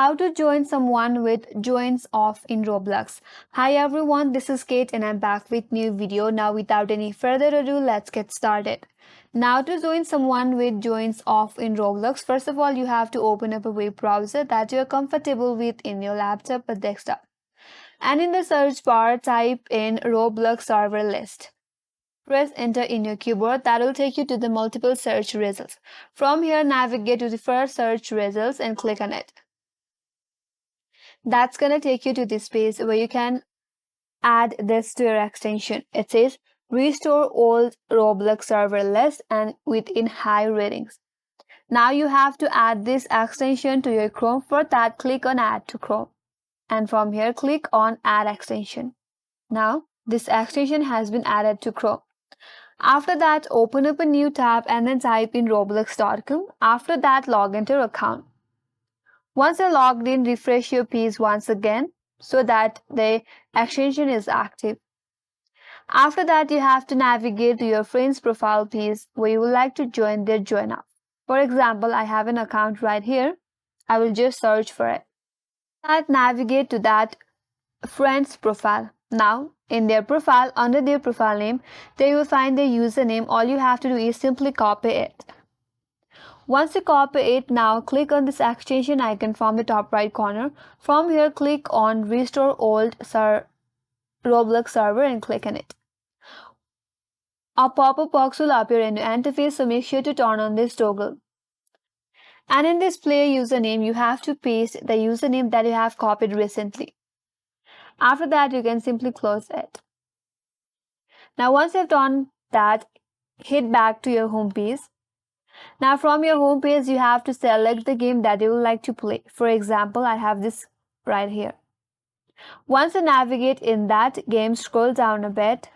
How to join someone with joins off in Roblox. Hi everyone, this is Kate and I'm back with new video. Now without any further ado, let's get started. Now to join someone with joins off in Roblox, first of all you have to open up a web browser that you're comfortable with in your laptop or desktop. And in the search bar, type in Roblox Server List. Press enter in your keyboard. That will take you to the multiple search results. From here, navigate to the first search results and click on it. That's going to take you to this page where you can add this to your extension. It says restore old Roblox server list and within high ratings. Now you have to add this extension to your Chrome. For that, click on add to Chrome. And from here, click on add extension. Now this extension has been added to Chrome. After that, open up a new tab and then type in roblox.com. After that, log into your account. Once you're logged in, refresh your page once again so that the extension is active. After that, you have to navigate to your friend's profile page where you would like to join their join up. For example, I have an account right here. I will just search for it. Navigate to that friend's profile. Now, in their profile, under their profile name, they will find their username. All you have to do is simply copy it. Once you copy it, now click on this extension icon from the top right corner. From here, click on Restore Old Roblox Server and click on it. A pop-up box will appear in your interface, so make sure to turn on this toggle. And in this player username, you have to paste the username that you have copied recently. After that, you can simply close it. Now, once you've done that, hit back to your home page. Now from your home page, you have to select the game that you would like to play. For example, I have this right here. Once you navigate in that game, scroll down a bit,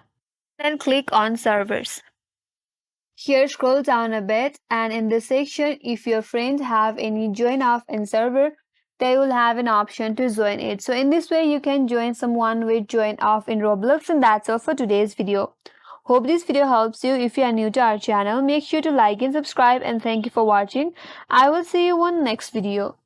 then click on servers. Here scroll down a bit and in this section, if your friends have any join off in server, they will have an option to join it. So in this way, you can join someone with join off in Roblox, and that's all for today's video. Hope this video helps you. If you are new to our channel, make sure to like and subscribe, and thank you for watching. I will see you on next video.